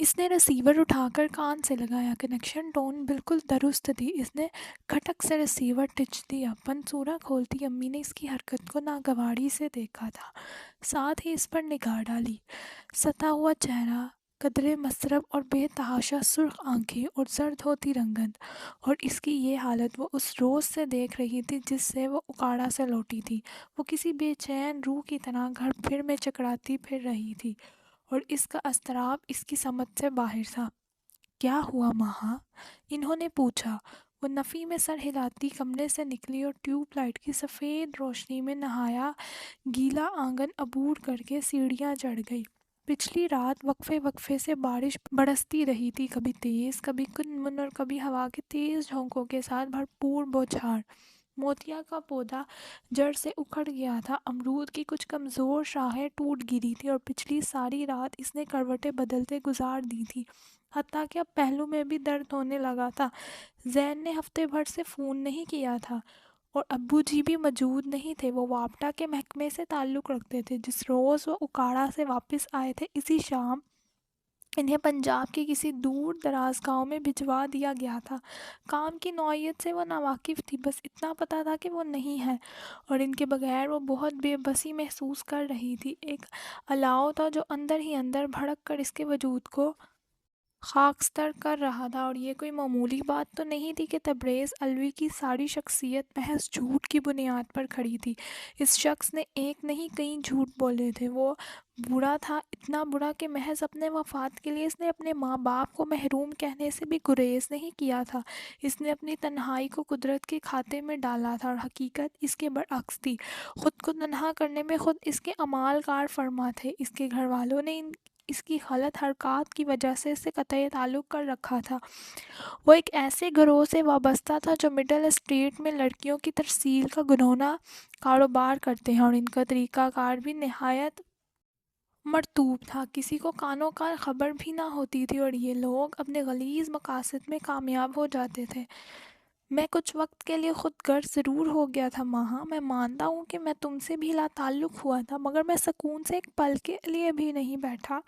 اس نے رسیور اٹھا کر کان سے لگایا۔ کنیکشن ٹون بالکل درست تھی۔ اس نے کھٹک سے رسیور ٹچ دیا۔ منصورہ کھولتی امی نے اس کی حرکت کو ناگواری سے دیکھا تھا، ساتھ ہی اس پر نگاہ ڈالی۔ ستا ہوا چہرہ، قدرے مصرف اور بے تحاشا سرخ آنکھیں اور زرد ہوتی رنگت، اور اس کی یہ حالت وہ اس روز سے دیکھ رہی تھی جس سے وہ اکاڑا سے لوٹی تھی۔ وہ کسی بے چین روح کی طرح گھر پھر میں چکراتی پھر رہی تھی، اور اس کا اضطراب اس کی سمجھ سے باہر تھا۔ کیا ہوا ماہا؟ انہوں نے پوچھا۔ وہ نفی میں سر ہلاتی کمرے سے نکلی اور ٹیوب لائٹ کی سفید روشنی میں نہایا گیلا آنگن عبور کر کے سیڑھیاں چڑھ گئی۔ پچھلی رات وقفے وقفے سے بارش برستی رہی تھی، کبھی تیز، کبھی کنمن اور کبھی ہوا کے تیز جھونکوں کے ساتھ بھرپور بوچھار۔ موتیا کا پودا جڑ سے اکھڑ گیا تھا، امرود کی کچھ کمزور شاخیں ٹوٹ گری تھی، اور پچھلی ساری رات اس نے کروٹیں بدلتے گزار دی تھی، حتیٰ کہ اب پہلو میں بھی درد ہونے لگا تھا۔ زین نے ہفتے بھر سے فون نہیں کیا تھا، اور ابو جی بھی موجود نہیں تھے۔ وہ وابڈا کے محکمے سے تعلق رکھتے تھے۔ جس روز وہ اکاڑا سے واپس آئے تھے، اسی شام انہیں پنجاب کی کسی دور دراز گاؤں میں بھجوا دیا گیا تھا۔ کام کی نوعیت سے وہ ناواقف تھی، بس اتنا پتہ تھا کہ وہ نہیں ہے، اور ان کے بغیر وہ بہت بے بسی محسوس کر رہی تھی۔ ایک الاؤ تھا جو اندر ہی اندر بھڑک کر اس کے وجود کو خاکستر کر رہا تھا، اور یہ کوئی معمولی بات تو نہیں تھی کہ تبریز الوی کی ساری شخصیت محض جھوٹ کی بنیاد پر کھڑی تھی۔ اس شخص نے ایک نہیں کئی جھوٹ بولے تھے۔ وہ برا تھا، اتنا برا کہ محض اپنے مفاد کے لیے اس نے اپنے ماں باپ کو محروم کہنے سے بھی گریز نہیں کیا تھا۔ اس نے اپنی تنہائی کو قدرت کے کھاتے میں ڈالا تھا، اور حقیقت اس کے برعکس تھی۔ خود کو تنہا کرنے میں خود اس کے اعمال کار فرما تھے۔ اس کے گھر والوں نے اس کی غلط حرکات کی وجہ سے اسے قطع تعلق کر رکھا تھا۔ وہ ایک ایسے گروہ سے وابستہ تھا جو مڈل اسٹریٹ میں لڑکیوں کی ترسیل کا گھناؤنا کاروبار کرتے ہیں، اور ان کا طریقہ کار بھی نہایت مرطوب تھا۔ کسی کو کانوں کان خبر بھی نہ ہوتی تھی، اور یہ لوگ اپنے غلیظ مقاصد میں کامیاب ہو جاتے تھے۔ میں کچھ وقت کے لیے خود غرض ضرور ہو گیا تھا ماہا، میں مانتا ہوں کہ میں تم سے بھی لا تعلق ہوا تھا، مگر میں سکون سے ایک پل کے لیے بھی نہیں بیٹھا۔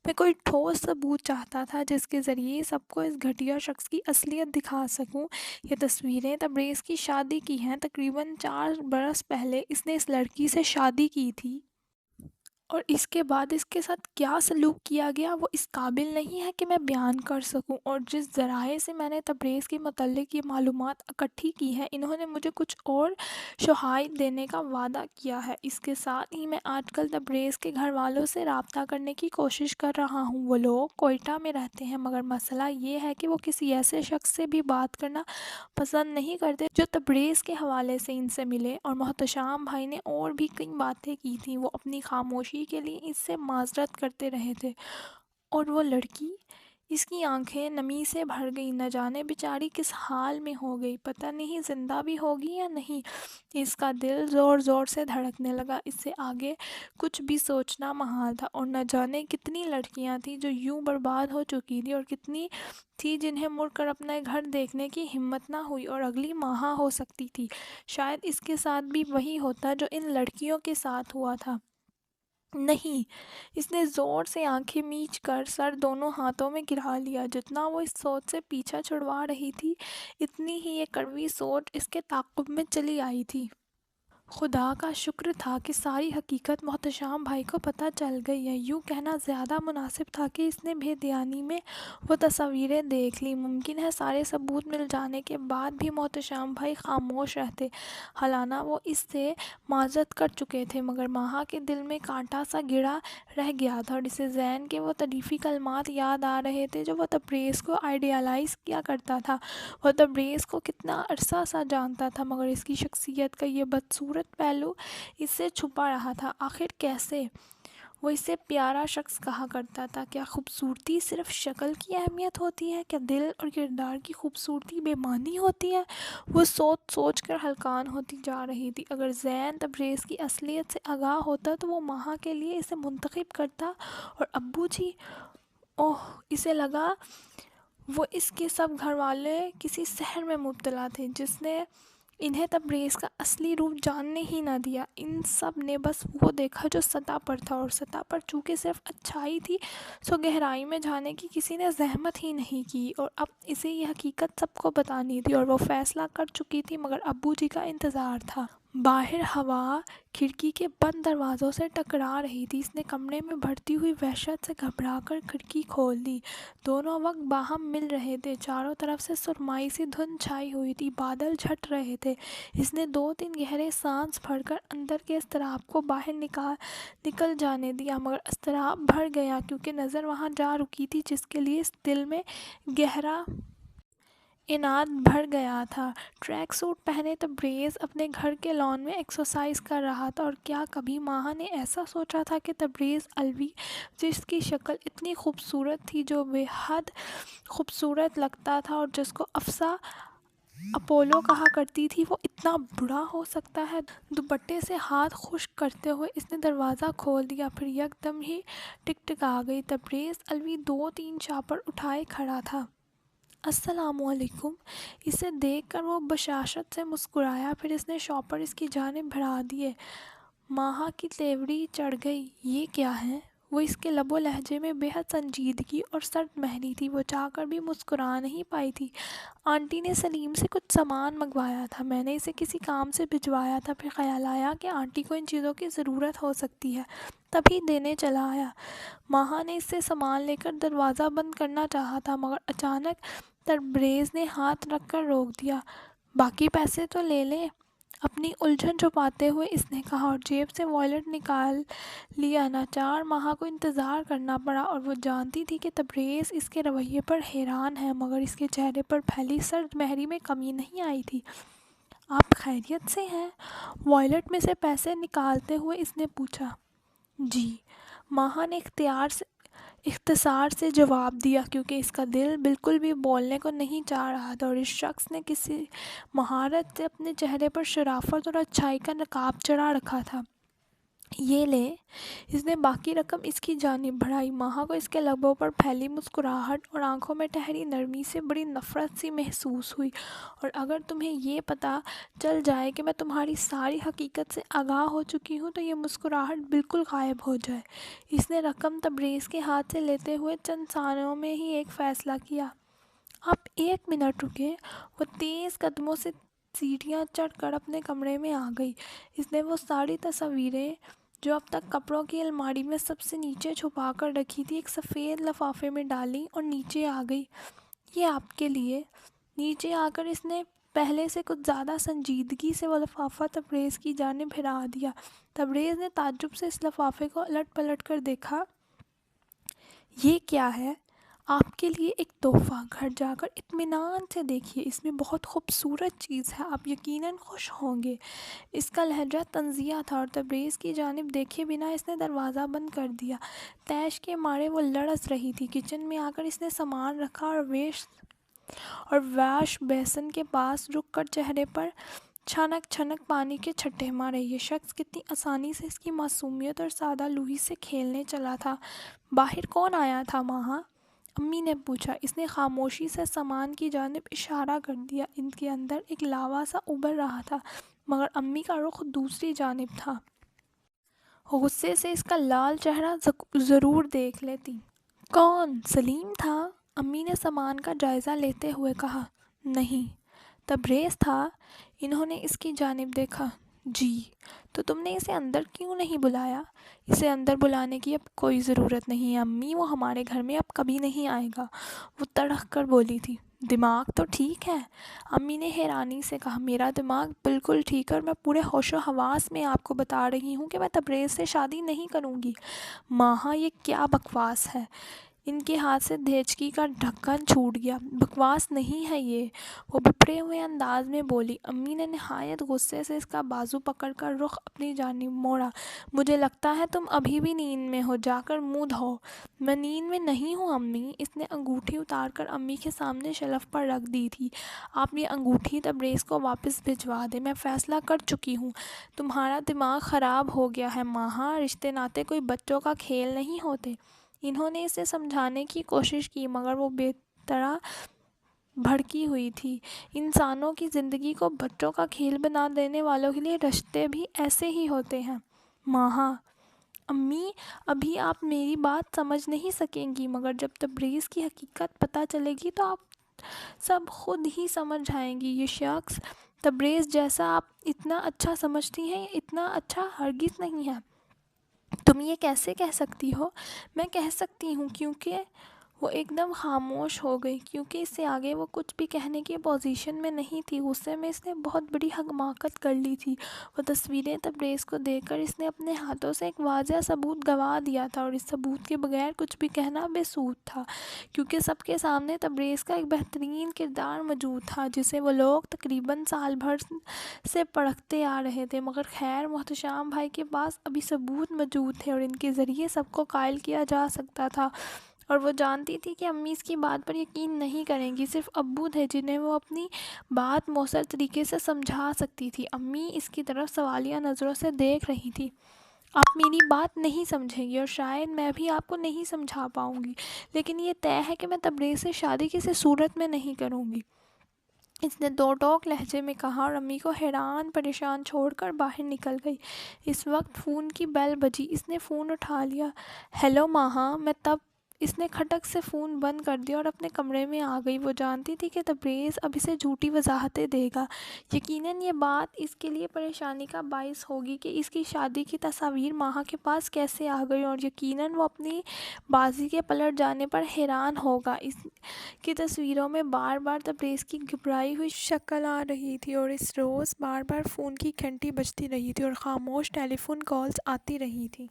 میں کوئی ٹھوس ثبوت چاہتا تھا جس کے ذریعے سب کو اس گھٹیا شخص کی اصلیت دکھا سکوں۔ یہ تصویریں تبریز کی شادی کی ہیں۔ تقریباً 4 برس پہلے اس نے اس لڑکی سے شادی کی تھی، اور اس کے بعد اس کے ساتھ کیا سلوک کیا گیا وہ اس قابل نہیں ہے کہ میں بیان کر سکوں۔ اور جس ذرائع سے میں نے تبریز کے متعلق یہ معلومات اکٹھی کی ہیں، انہوں نے مجھے کچھ اور شواہد دینے کا وعدہ کیا ہے۔ اس کے ساتھ ہی میں آج کل تبریز کے گھر والوں سے رابطہ کرنے کی کوشش کر رہا ہوں۔ وہ لوگ کوئٹہ میں رہتے ہیں، مگر مسئلہ یہ ہے کہ وہ کسی ایسے شخص سے بھی بات کرنا پسند نہیں کرتے جو تبریز کے حوالے سے ان سے ملے۔ اور محتشم بھائی نے اور بھی کئی باتیں کی تھیں۔ وہ اپنی خاموشی کے لیے اس سے معذرت کرتے رہے تھے۔ اور وہ لڑکی، اس کی آنکھیں نمی سے بھر گئیں۔ نہ جانے بیچاری کس حال میں ہو گئی، پتہ نہیں زندہ بھی ہوگی یا نہیں۔ اس کا دل زور زور سے دھڑکنے لگا۔ اس سے آگے کچھ بھی سوچنا محال تھا، اور نہ جانے کتنی لڑکیاں تھیں جو یوں برباد ہو چکی تھیں، اور کتنی تھی جنہیں مڑ کر اپنے گھر دیکھنے کی ہمت نہ ہوئی۔ اور اگلی ماہا ہو سکتی تھی، شاید اس کے ساتھ بھی وہی ہوتا جو ان لڑکیوں کے ساتھ ہوا تھا۔ نہیں، اس نے زور سے آنکھیں میچ کر سر دونوں ہاتھوں میں گرا لیا۔ جتنا وہ اس سوچ سے پیچھا چھڑوا رہی تھی، اتنی ہی یہ کڑوی سوچ اس کے تعاقب میں چلی آئی تھی۔ خدا کا شکر تھا کہ ساری حقیقت محتشم بھائی کو پتہ چل گئی ہے۔ یوں کہنا زیادہ مناسب تھا کہ اس نے بے دھیانی میں وہ تصویریں دیکھ لیں۔ ممکن ہے سارے ثبوت مل جانے کے بعد بھی محتشم بھائی خاموش رہتے، حالانہ وہ اس سے معذرت کر چکے تھے، مگر ماہا کے دل میں کانٹا سا گڑا رہ گیا تھا، اور اسے زین کے وہ تعریفی کلمات یاد آ رہے تھے جو وہ تبریز کو آئیڈیالائز کیا کرتا تھا۔ وہ تبریز کو کتنا عرصہ سا جانتا تھا، مگر اس کی شخصیت کا یہ بدصورت پہلو اس سے چھپا رہا تھا۔ آخر کیسے؟ وہ اسے پیارا شخص کہا کرتا تھا۔ کیا خوبصورتی صرف شکل کی اہمیت ہوتی ہے؟ کیا دل اور کردار کی خوبصورتی بے معنی ہوتی ہے؟ وہ سوچ سوچ کر ہلکان ہوتی جا رہی تھی۔ اگر زین تبریز کی اصلیت سے آگاہ ہوتا تو وہ ماہا کے لیے اسے منتخب کرتا، اور ابو جی، اوہ، اسے لگا وہ اس کے سب گھر والے کسی سحر میں مبتلا تھے جس نے انہیں تبریز کا اصلی روپ جاننے ہی نہ دیا۔ ان سب نے بس وہ دیکھا جو سطح پر تھا، اور سطح پر چونکہ صرف اچھائی تھی، سو گہرائی میں جانے کی کسی نے زحمت ہی نہیں کی، اور اب اسے یہ حقیقت سب کو بتانی تھی، اور وہ فیصلہ کر چکی تھی، مگر ابو جی کا انتظار تھا۔ باہر ہوا کھڑکی کے بند دروازوں سے ٹکرا رہی تھی۔ اس نے کمرے میں بڑھتی ہوئی وحشت سے گھبرا کر کھڑکی کھول دی۔ دونوں وقت باہم مل رہے تھے۔ چاروں طرف سے سرمائی سی دھند چھائی ہوئی تھی، بادل چھٹ رہے تھے۔ اس نے 2-3 گہرے سانس بھر کر اندر کے اضطراب کو باہر نکل جانے دیا، مگر اضطراب بڑھ گیا، کیونکہ نظر وہاں جا رکی تھی جس کے لیے اس دل میں گہرا انات بھر گیا تھا۔ ٹریک سوٹ پہنے تبریز اپنے گھر کے لان میں ایکسرسائز کر رہا تھا، اور کیا کبھی ماہا نے ایسا سوچا تھا کہ تبریز الوی، جس کی شکل اتنی خوبصورت تھی، جو بے حد خوبصورت لگتا تھا، اور جس کو افسا اپولو کہا کرتی تھی، وہ اتنا برا ہو سکتا ہے؟ دوپٹے سے ہاتھ خشک کرتے ہوئے اس نے دروازہ کھول دیا، پھر یکدم ہی ٹکٹکا گئی۔ تبریز الوی 2-3 چاپڑ اٹھائے کھڑا تھا۔ السلام علیکم۔ اسے دیکھ کر وہ بشاشت سے مسکرایا، پھر اس نے شاپر اس کی جانب بڑھا دیے۔ ماہا کی تیوری چڑھ گئی۔ یہ کیا ہے؟ وہ اس کے لب و لہجے میں بے حد سنجیدگی اور سرد مہری تھی۔ وہ چاہ کر بھی مسکرا نہیں پائی تھی۔ آنٹی نے سلیم سے کچھ سامان منگوایا تھا، میں نے اسے کسی کام سے بھجوایا تھا، پھر خیال آیا کہ آنٹی کو ان چیزوں کی ضرورت ہو سکتی ہے، تبھی دینے چلا آیا۔ ماہا نے اس سے سامان لے کر دروازہ بند کرنا چاہا تھا، مگر اچانک تبریز نے ہاتھ رکھ کر روک دیا۔ باقی پیسے تو لے لیں، اپنی الجھن چھپاتے ہوئے اس نے کہا، اور جیب سے والیٹ نکال لیا۔ ناچار ماہا کو انتظار کرنا پڑا، اور وہ جانتی تھی کہ تبریز اس کے رویے پر حیران ہے، مگر اس کے چہرے پر پھیلی سرد مہری میں کمی نہیں آئی تھی۔ آپ خیریت سے ہیں؟ والیٹ میں سے پیسے نکالتے ہوئے اس نے پوچھا۔ جی، ماہا نے اختصار سے جواب دیا، کیونکہ اس کا دل بالکل بھی بولنے کو نہیں چاہ رہا تھا، اور اس شخص نے کسی مہارت سے اپنے چہرے پر شرافت اور اچھائی کا نقاب چڑھا رکھا تھا۔ یہ لے۔ اس نے باقی رقم اس کی جانب بڑھائی۔ ماہا کو اس کے لبوں پر پھیلی مسکراہٹ اور آنکھوں میں ٹھہری نرمی سے بڑی نفرت سی محسوس ہوئی، اور اگر تمہیں یہ پتہ چل جائے کہ میں تمہاری ساری حقیقت سے آگاہ ہو چکی ہوں تو یہ مسکراہٹ بالکل غائب ہو جائے۔ اس نے رقم تبریز کے ہاتھ سے لیتے ہوئے چند ثانیوں میں ہی ایک فیصلہ کیا۔ آپ 1 منٹ رکیں۔ وہ تیز قدموں سے سیڑھیاں چڑھ کر اپنے کمرے میں آ گئی۔ اس نے وہ ساری تصویریں جو اب تک کپڑوں کی الماری میں سب سے نیچے چھپا کر رکھی تھی، ایک سفید لفافے میں ڈالیں اور نیچے آ گئی۔ یہ آپ کے لیے۔ نیچے آ کر اس نے پہلے سے کچھ زیادہ سنجیدگی سے وہ لفافہ تبریز کی جانب پھیلا دیا۔ تبریز نے تعجب سے اس لفافے کو الٹ پلٹ کر دیکھا۔ یہ کیا ہے؟ آپ کے لیے ایک تحفہ۔ گھر جا کر اطمینان سے دیکھیے، اس میں بہت خوبصورت چیز ہے، آپ یقیناً خوش ہوں گے۔ اس کا لہجہ طنزیہ تھا، اور تبریز کی جانب دیکھے بنا اس نے دروازہ بند کر دیا۔ طیش کے مارے وہ لرز رہی تھی۔ کچن میں آ کر اس نے سامان رکھا اور واش بیسن کے پاس رک کر چہرے پر چھنک چھنک پانی کے چھٹے مارے۔ یہ شخص کتنی آسانی سے اس کی معصومیت اور سادہ لوحی سے کھیلنے چلا تھا۔ باہر کون آیا تھا ماہا؟ امی نے پوچھا۔ اس نے خاموشی سے سامان کی جانب اشارہ کر دیا۔ ان کے اندر ایک لاوا سا ابل رہا تھا، مگر امی کا رخ دوسری جانب تھا۔ غصے سے اس کا لال چہرہ ضرور دیکھ لیتی۔ کون؟ سلیم تھا؟ امی نے سامان کا جائزہ لیتے ہوئے کہا۔ نہیں، تبریز تھا؟ انہوں نے اس کی جانب دیکھا۔ جی، تو تم نے اسے اندر کیوں نہیں بلایا؟ اسے اندر بلانے کی اب کوئی ضرورت نہیں ہے امی، وہ ہمارے گھر میں اب کبھی نہیں آئے گا، وہ تڑک کر بولی تھی۔ دماغ تو ٹھیک ہے؟ امی نے حیرانی سے کہا۔ میرا دماغ بالکل ٹھیک ہے، اور میں پورے ہوش و حواس میں آپ کو بتا رہی ہوں کہ میں تبریز سے شادی نہیں کروں گی۔ ماہا، یہ کیا بکواس ہے؟ ان کے ہاتھ سے دھیچکی کا ڈھکن چھوٹ گیا۔ بکواس نہیں ہے یہ، وہ بپھرے ہوئے انداز میں بولی۔ امی نے نہایت غصے سے اس کا بازو پکڑ کر رخ اپنی جانب موڑا۔ مجھے لگتا ہے تم ابھی بھی نیند میں ہو، جا کر منہ دھو۔ میں نیند میں نہیں ہوں امی۔ اس نے انگوٹھی اتار کر امی کے سامنے شیلف پر رکھ دی تھی۔ آپ یہ انگوٹھی تبریز کو واپس بھجوا دیں، میں فیصلہ کر چکی ہوں۔ تمہارا دماغ خراب ہو گیا ہے ماہا، رشتے ناتے کوئی بچوں کا کھیل نہیں ہوتے۔ انہوں نے اسے سمجھانے کی کوشش کی، مگر وہ بھڑکی ہوئی تھی۔ انسانوں کی زندگی کو بچوں کا کھیل بنا دینے والوں کے لیے رشتے بھی ایسے ہی ہوتے ہیں۔ ماہا: امی، ابھی آپ میری بات سمجھ نہیں سکیں گی، مگر جب تبریز کی حقیقت پتہ چلے گی تو آپ سب خود ہی سمجھ جائیں گی۔ یہ شخص تبریز جیسا آپ اتنا اچھا سمجھتی ہیں، اتنا اچھا ہرگز نہیں ہے۔ تم یہ کیسے کہہ سکتی ہو؟ میں کہہ سکتی ہوں کیونکہ… وہ ایک دم خاموش ہو گئی، کیونکہ اس سے آگے وہ کچھ بھی کہنے کی پوزیشن میں نہیں تھی۔ غصے میں اس نے بہت بڑی حماقت کر لی تھی۔ وہ تصویریں تبریز کو دیکھ کر اس نے اپنے ہاتھوں سے ایک واضح ثبوت گنوا دیا تھا، اور اس ثبوت کے بغیر کچھ بھی کہنا بے سود تھا، کیونکہ سب کے سامنے تبریز کا ایک بہترین کردار موجود تھا جسے وہ لوگ تقریباً سال بھر سے پرکھتے آ رہے تھے۔ مگر خیر، محتشم بھائی کے پاس ابھی ثبوت موجود تھے اور ان کے ذریعے سب کو قائل کیا جا سکتا تھا، اور وہ جانتی تھی کہ امی اس کی بات پر یقین نہیں کریں گی۔ صرف ابو تھے جنہیں وہ اپنی بات مؤثر طریقے سے سمجھا سکتی تھی۔ امی اس کی طرف سوالیہ نظروں سے دیکھ رہی تھی۔ آپ میری بات نہیں سمجھیں گی، اور شاید میں بھی آپ کو نہیں سمجھا پاؤں گی، لیکن یہ طے ہے کہ میں تبریز سے شادی کسی صورت میں نہیں کروں گی، اس نے دو ٹوک لہجے میں کہا، اور امی کو حیران پریشان چھوڑ کر باہر نکل گئی۔ اس وقت فون کی بیل بجی۔ اس نے فون اٹھا لیا۔ ہیلو ماہا، میں تب… اس نے کھٹک سے فون بند کر دیا اور اپنے کمرے میں آ گئی۔ وہ جانتی تھی کہ تبریز اب اسے جھوٹی وضاحتیں دے گا۔ یقیناً یہ بات اس کے لیے پریشانی کا باعث ہوگی کہ اس کی شادی کی تصاویر ماہا کے پاس کیسے آ گئی، اور یقیناً وہ اپنی بازی کے پلٹ جانے پر حیران ہوگا۔ اس کی تصویروں میں بار بار تبریز کی گھبرائی ہوئی شکل آ رہی تھی، اور اس روز بار بار فون کی گھنٹی بجتی رہی تھی اور خاموش ٹیلی فون کالز آتی رہی تھیں۔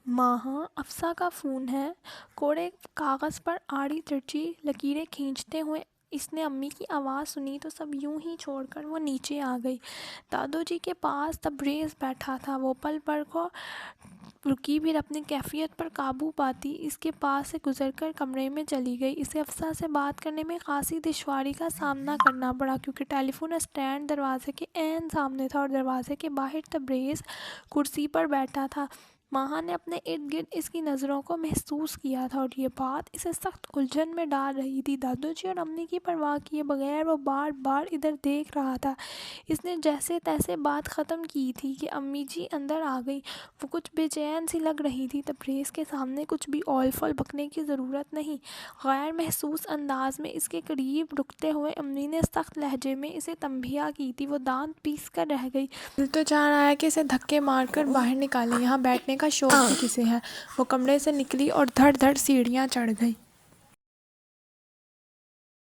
ماہا، افسا کا فون ہے۔ کوڑے کاغذ پر آڑی ترچھی لکیریں کھینچتے ہوئے اس نے امی کی آواز سنی تو سب یوں ہی چھوڑ کر وہ نیچے آ گئی۔ دادو جی کے پاس تبریز بیٹھا تھا۔ وہ پل بھر کو رکی، پھر اپنی کیفیت پر قابو پاتی اس کے پاس سے گزر کر کمرے میں چلی گئی۔ اسے افسا سے بات کرنے میں خاصی دشواری کا سامنا کرنا پڑا، کیونکہ ٹیلی فون اسٹینڈ دروازے کے عین سامنے تھا اور دروازے کے باہر تبریز کرسی پر بیٹھا تھا۔ ماہا نے اپنے ارد گرد اس کی نظروں کو محسوس کیا تھا، اور یہ بات اسے سخت الجھن میں ڈال رہی تھی۔ دادو جی اور امی کی پرواہ کیے بغیر وہ بار بار ادھر دیکھ رہا تھا۔ اس نے جیسے تیسے بات ختم کی تھی کہ امی جی اندر آ گئی۔ وہ کچھ بے چین سی لگ رہی تھی۔ تبریز کے سامنے کچھ بھی اول فول بکنے کی ضرورت نہیں۔ غیر محسوس انداز میں اس کے قریب رکتے ہوئے امی نے سخت لہجے میں اسے تنبیہ کی تھی۔ وہ دانت پیس کر رہ گئی۔ دل تو چاہ رہا ہے کہ اسے دھکے مار کر باہر نکالیں، یہاں بیٹھنے کا شوق بھی کسے ہے۔ وہ کمرے سے نکلی اور دھڑ دھڑ سیڑھیاں چڑھ گئی۔